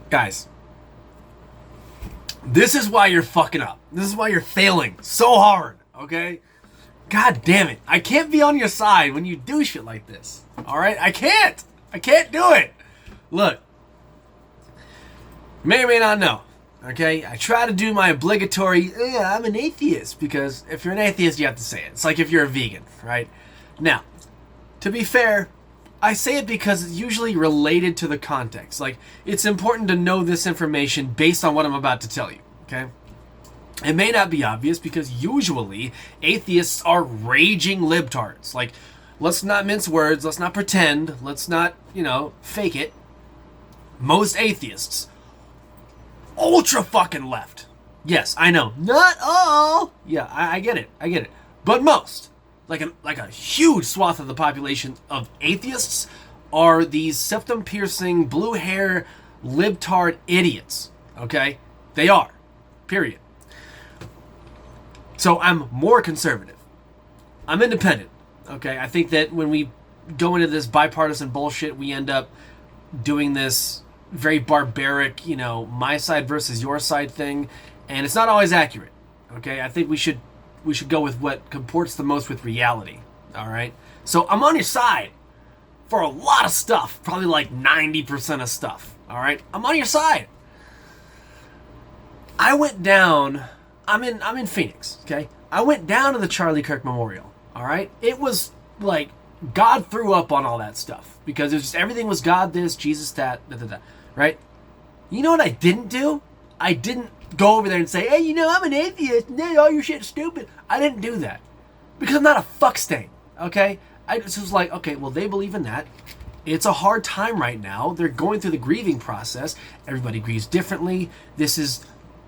Guys, this is why you're fucking up. This is why you're failing so hard, okay? God damn it. I can't be on your side when you do shit like this. Alright? I can't do it. Look. May or may not know. Okay? I try to do my obligatory, I'm an atheist. Because if you're an atheist, you have to say it. It's like if you're a vegan, right? Now, to be fair, I say it because it's usually related to the context. Like, it's important to know this information based on what I'm about to tell you. Okay? It may not be obvious because usually atheists are raging libtards. Like, let's not mince words, let's not pretend, let's not, fake it. Most atheists, ultra fucking left. Yes, I know. Not all. Yeah, I get it. But most, like a huge swath of the population of atheists are these septum-piercing, blue hair, libtard idiots. Okay? They are. Period. So I'm more conservative. I'm independent. Okay? I think that when we go into this bipartisan bullshit, we end up doing this very barbaric, my side versus your side thing, and it's not always accurate. Okay? I think we should go with what comports the most with reality. All right? So I'm on your side for a lot of stuff, probably like 90% of stuff. All right? I'm on your side. I went down. I'm in Phoenix, okay? I went down to the Charlie Kirk Memorial, all right? It was like God threw up on all that stuff because it was just everything was God this, Jesus that, right? You know what I didn't do? I didn't go over there and say, hey, I'm an atheist, and all your shit's stupid. I didn't do that because I'm not a fuck stain, okay? I just was like, okay, well, they believe in that. It's a hard time right now. They're going through the grieving process. Everybody grieves differently. This is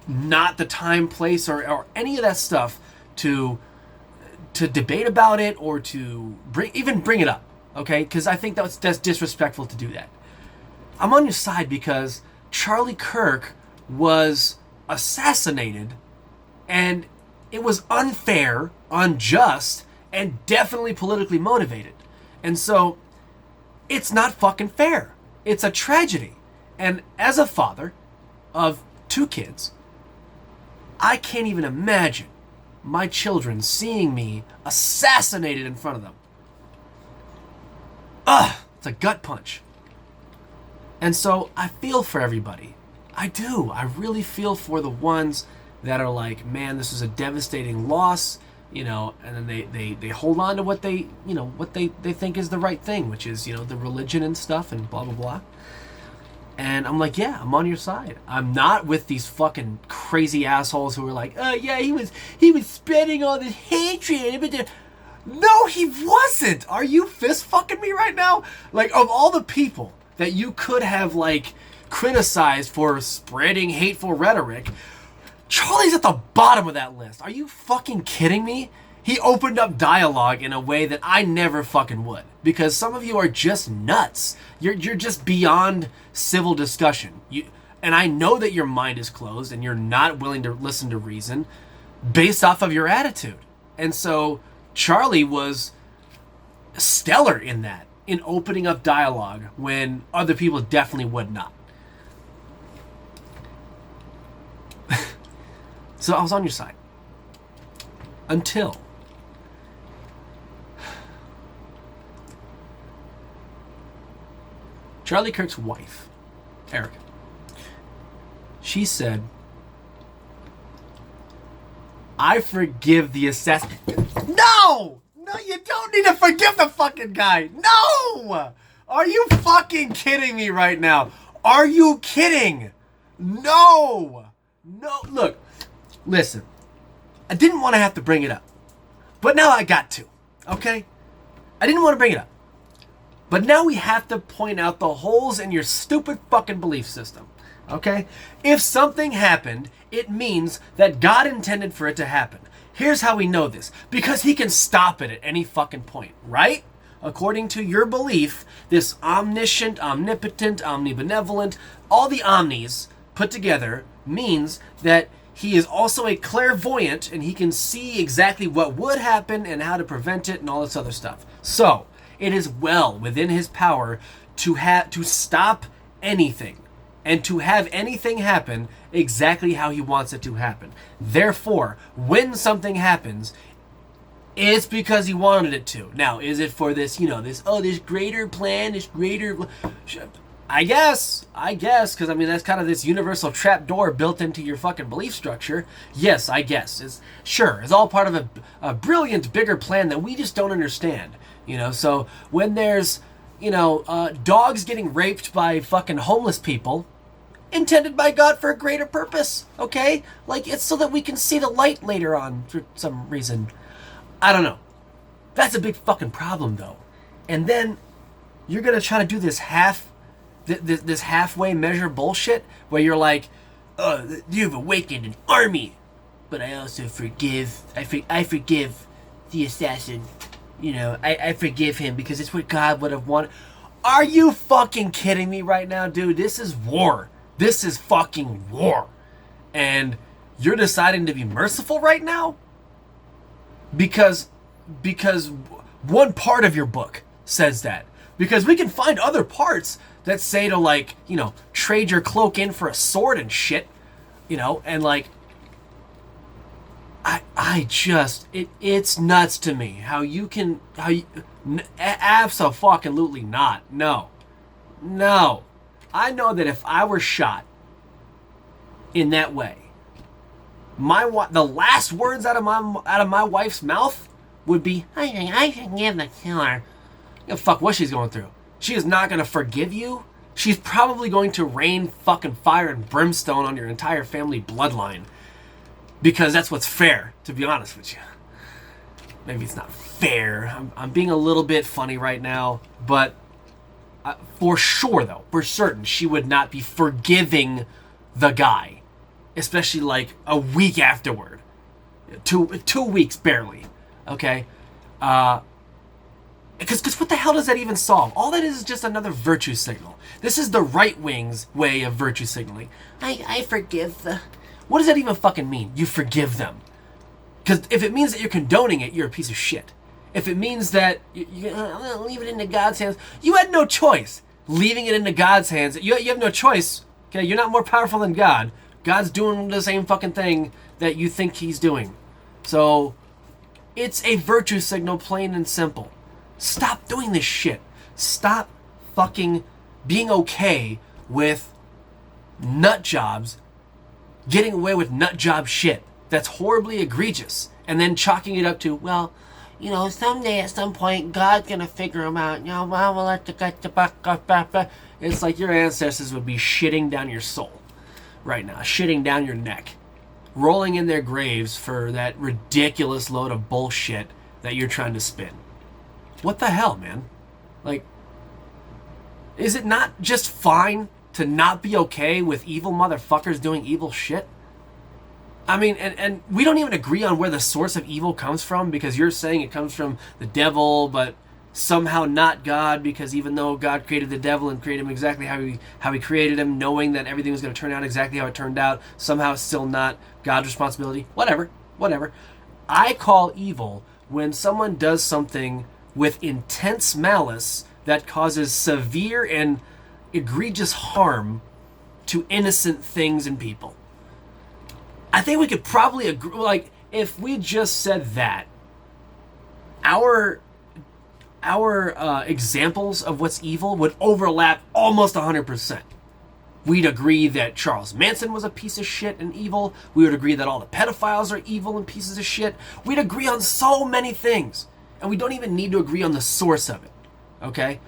not the time, place, or any of that stuff to debate about it or to bring it up, okay? Because I think that's disrespectful to do that. I'm on your side because Charlie Kirk was assassinated, and it was unfair, unjust, and definitely politically motivated. And so, it's not fucking fair. It's a tragedy. And as a father of 2 kids, I can't even imagine my children seeing me assassinated in front of them. Ugh, it's a gut punch. And so I feel for everybody. I do. I really feel for the ones that are like, man, this is a devastating loss, and then they hold on to what they think is the right thing, which is, the religion and stuff and blah, blah, blah. And I'm like, yeah, I'm on your side. I'm not with these fucking crazy assholes who are like, oh yeah, he was spreading all this hatred. But no, he wasn't. Are you fist fucking me right now? Like, of all the people that you could have like criticized for spreading hateful rhetoric, Charlie's at the bottom of that list. Are you fucking kidding me? He opened up dialogue in a way that I never fucking would. Because some of you are just nuts. You're just beyond civil discussion. And I know that your mind is closed and you're not willing to listen to reason based off of your attitude. And so Charlie was stellar in that, in opening up dialogue when other people definitely would not. So I was on your side. Until Charlie Kirk's wife, Erica, she said, I forgive the assassin. No! No, you don't need to forgive the fucking guy. No! Are you fucking kidding me right now? Are you kidding? No! No, look, listen, I didn't want to have to bring it up, but now I got to, okay? I didn't want to bring it up. But now we have to point out the holes in your stupid fucking belief system, okay? If something happened, it means that God intended for it to happen. Here's how we know this. Because he can stop it at any fucking point, right? According to your belief, this omniscient, omnipotent, omnibenevolent, all the omnis put together means that he is also a clairvoyant and he can see exactly what would happen and how to prevent it and all this other stuff. So, it is well within his power to stop anything. and to have anything happen exactly how he wants it to happen. Therefore, when something happens, it's because he wanted it to. Now, is it for this, this greater plan, this greater... I guess, because, that's kind of this universal trapdoor built into your fucking belief structure. Yes, I guess. It's all part of a brilliant, bigger plan that we just don't understand. So when there's, dogs getting raped by fucking homeless people, intended by God for a greater purpose, okay? Like, it's so that we can see the light later on for some reason. I don't know. That's a big fucking problem, though. And then you're gonna try to do this this halfway measure bullshit where you're like, oh, you've awakened an army, but I also forgive. I forgive the assassin. I forgive him because it's what God would have wanted. Are you fucking kidding me right now, dude? This is war. This is fucking war. And you're deciding to be merciful right now? Because one part of your book says that. Because we can find other parts that say to trade your cloak in for a sword and shit. And it's nuts to me absolutely not. No. I know that if I were shot in that way, the last words out of my wife's mouth would be, I forgive the killer. Fuck what she's going through. She is not going to forgive you. She's probably going to rain fucking fire and brimstone on your entire family bloodline. Because that's what's fair, to be honest with you. Maybe it's not fair. I'm being a little bit funny right now. But for sure, though, for certain, she would not be forgiving the guy. Especially a week afterward. 2 weeks barely. Okay? Because what the hell does that even solve? All that is just another virtue signal. This is the right wing's way of virtue signaling. I forgive the... What does that even fucking mean? You forgive them. Because if it means that you're condoning it, you're a piece of shit. If it means that you're gonna leave it into God's hands, you had no choice. Leaving it into God's hands, you have no choice. Okay, you're not more powerful than God. God's doing the same fucking thing that you think he's doing. So, it's a virtue signal, plain and simple. Stop doing this shit. Stop fucking being okay with nut jobs getting away with nut job shit that's horribly egregious, and then chalking it up to, well, someday at some point God's gonna figure them out. We'll let the it's like your ancestors would be shitting down your soul right now, shitting down your neck, rolling in their graves for that ridiculous load of bullshit that you're trying to spin. What the hell, man? Is it not just fine to not be okay with evil motherfuckers doing evil shit? And we don't even agree on where the source of evil comes from, because you're saying it comes from the devil, but somehow not God, because even though God created the devil and created him exactly how he created him, knowing that everything was going to turn out exactly how it turned out, somehow it's still not God's responsibility. Whatever. I call evil when someone does something with intense malice that causes severe and egregious harm to innocent things and people. I think we could probably agree, if we just said that, our examples of what's evil would overlap almost 100%. We'd agree that Charles Manson was a piece of shit and evil. We would agree that all the pedophiles are evil and pieces of shit. We'd agree on so many things. And we don't even need to agree on the source of it. Okay?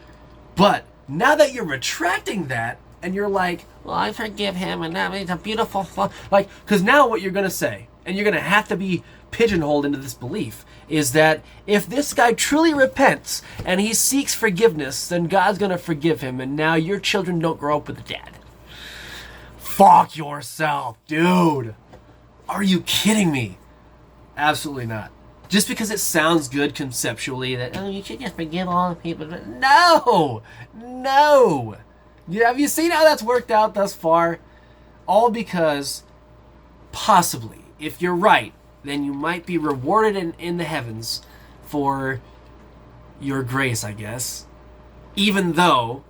But now that you're retracting that, and you're like, well, I forgive him, and that means a beautiful... because now what you're going to say, and you're going to have to be pigeonholed into this belief, is that if this guy truly repents, and he seeks forgiveness, then God's going to forgive him, and now your children don't grow up with a dad. Fuck yourself, dude. Are you kidding me? Absolutely not. Just because it sounds good conceptually that, you should just forgive all the people. No! Have you seen how that's worked out thus far? All because, possibly, if you're right, then you might be rewarded in the heavens for your grace, I guess. Even though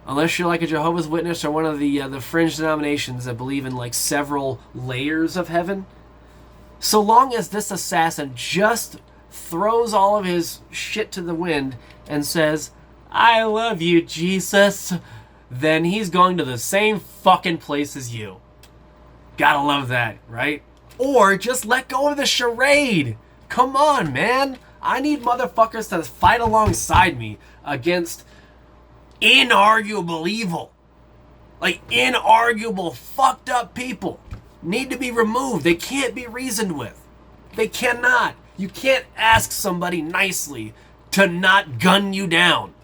Unless you're like a Jehovah's Witness or one of the fringe denominations that believe in like several layers of heaven. So long as this assassin just throws all of his shit to the wind and says, "I love you, Jesus," then he's going to the same fucking place as you. Gotta love that, right? Or just let go of the charade. Come on, man. I need motherfuckers to fight alongside me against inarguable evil. Like, inarguable, fucked up people need to be removed. They can't be reasoned with. They cannot. You can't ask somebody nicely to not gun you down.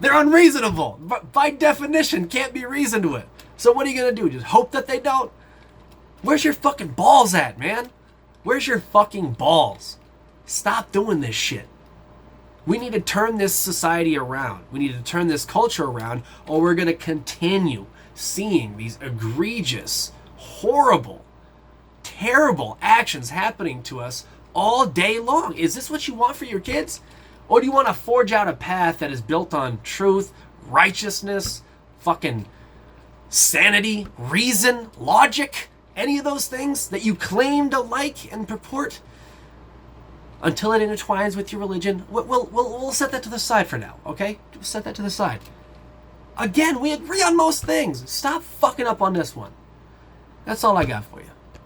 They're unreasonable. By definition, can't be reasoned with. So what are you going to do? Just hope that they don't? Where's your fucking balls at, man? Where's your fucking balls? Stop doing this shit. We need to turn this society around. We need to turn this culture around, or we're going to continue seeing these egregious, horrible, terrible actions happening to us all day long. Is this what you want for your kids? Or do you want to forge out a path that is built on truth, righteousness, fucking sanity, reason, logic, any of those things that you claim to like and purport? Until it intertwines with your religion, we'll set that to the side for now, okay? We'll set that to the side. Again, we agree on most things. Stop fucking up on this one. That's all I got for you.